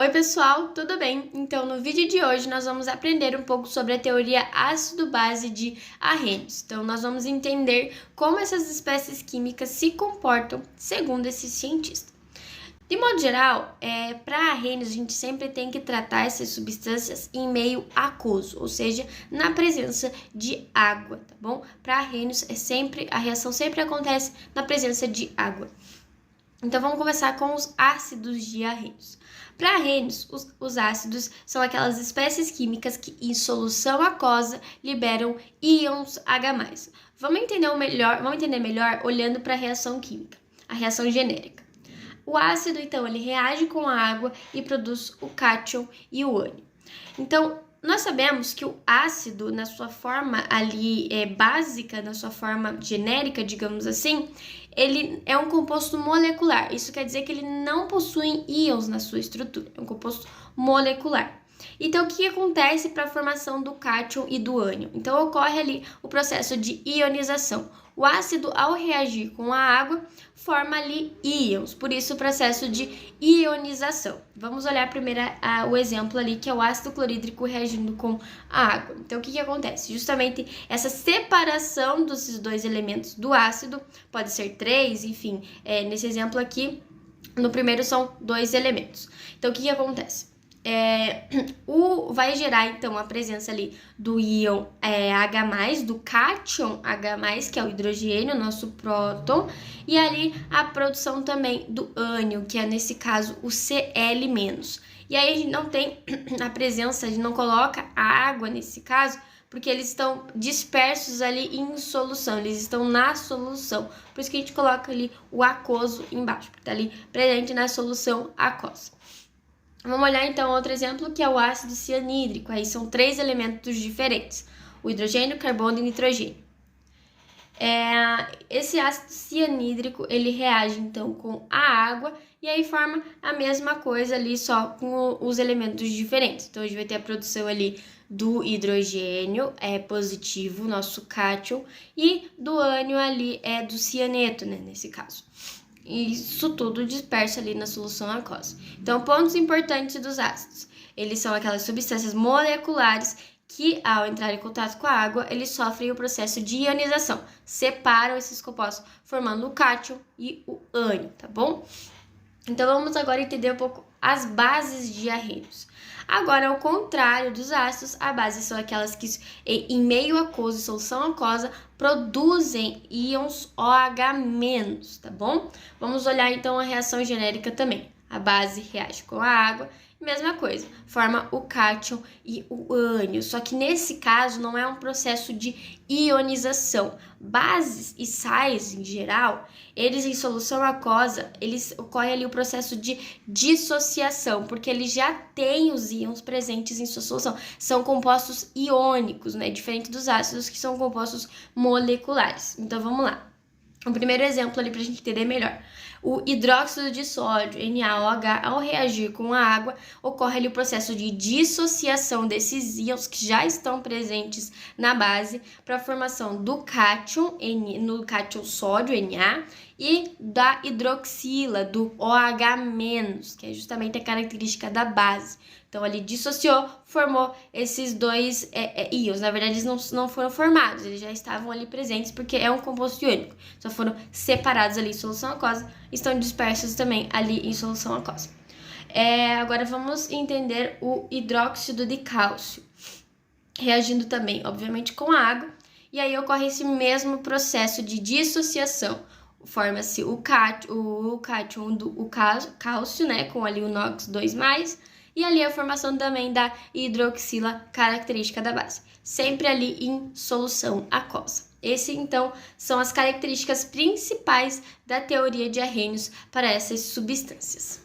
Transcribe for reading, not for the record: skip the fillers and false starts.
Oi pessoal, tudo bem? Então no vídeo de hoje nós vamos aprender um pouco sobre a teoria ácido-base de Arrhenius. Então nós vamos entender como essas espécies químicas se comportam segundo esse cientista. De modo geral, para Arrhenius a gente sempre tem que tratar essas substâncias em meio aquoso, ou seja, na presença de água, tá bom? Para Arrhenius a reação sempre acontece na presença de água. Então vamos começar com os ácidos de Arrhenius. Para Arrhenius, os ácidos são aquelas espécies químicas que em solução aquosa liberam íons H+. Vamos entender melhor olhando para a reação química, a reação genérica. O ácido, então, ele reage com a água e produz o cátion e o ânion. Então, nós sabemos que o ácido, na sua forma ali básica, na sua forma genérica, digamos assim, ele é um composto molecular. Isso quer dizer que ele não possui íons na sua estrutura, é um composto molecular. Então, o que acontece para a formação do cátion e do ânion? Então, ocorre ali o processo de ionização. O ácido, ao reagir com a água, forma ali íons, por isso o processo de ionização. Vamos olhar primeiro o exemplo ali, que é o ácido clorídrico reagindo com a água. Então, o que acontece? Justamente essa separação desses dois elementos do ácido, pode ser três, enfim, nesse exemplo aqui, no primeiro são dois elementos. Então, o que acontece? Vai gerar então a presença ali do íon H+, do cátion H+, que é o hidrogênio, nosso próton, e ali a produção também do ânion, que é nesse caso o Cl-. E aí a gente não tem a presença, a gente não coloca a água nesse caso, porque eles estão dispersos ali em solução, eles estão na solução. Por isso que a gente coloca ali o aquoso embaixo, porque está ali presente na solução aquosa. Vamos olhar então outro exemplo, que é o ácido cianídrico. Aí são três elementos diferentes: o hidrogênio, carbono e nitrogênio. Esse ácido cianídrico, ele reage então com a água e aí forma a mesma coisa ali, só com os elementos diferentes. Então a gente vai ter a produção ali do hidrogênio positivo, nosso cátion, e do ânion ali do cianeto, né, nesse caso. Isso tudo disperso ali na solução aquosa. Então, pontos importantes dos ácidos. Eles são aquelas substâncias moleculares que, ao entrar em contato com a água, eles sofrem o processo de ionização. Separam esses compostos, formando o cátion e o ânion, tá bom? Então, vamos agora entender um pouco as bases de Arrhenius. Agora, ao contrário dos ácidos, as bases são aquelas que, em meio aquoso e solução aquosa, produzem íons OH-, tá bom? Vamos olhar então a reação genérica também. A base reage com a água, mesma coisa, forma o cátion e o ânion, só que nesse caso não é um processo de ionização. Bases e sais, em geral, eles em solução aquosa, eles ocorre ali o processo de dissociação, porque eles já têm os íons presentes em sua solução. São compostos iônicos, né? Diferente dos ácidos, que são compostos moleculares. Então, vamos lá. O primeiro exemplo ali para a gente entender melhor. O hidróxido de sódio, NaOH, ao reagir com a água, ocorre ali o processo de dissociação desses íons que já estão presentes na base para a formação do cátion, no cátion sódio, Na, e da hidroxila, do OH-, que é justamente a característica da base. Então, ali dissociou, formou esses dois íons. Na verdade, eles não foram formados, eles já estavam ali presentes porque é um composto iônico. Só foram separados ali em solução aquosa, estão dispersos também ali em solução aquosa. Agora, vamos entender o hidróxido de cálcio, reagindo também, obviamente, com a água. E aí ocorre esse mesmo processo de dissociação. Forma-se o cátion do cálcio, né, com ali o NOx 2+, e ali a formação também da hidroxila, característica da base, sempre ali em solução aquosa. Esse, então, são as características principais da teoria de Arrhenius para essas substâncias.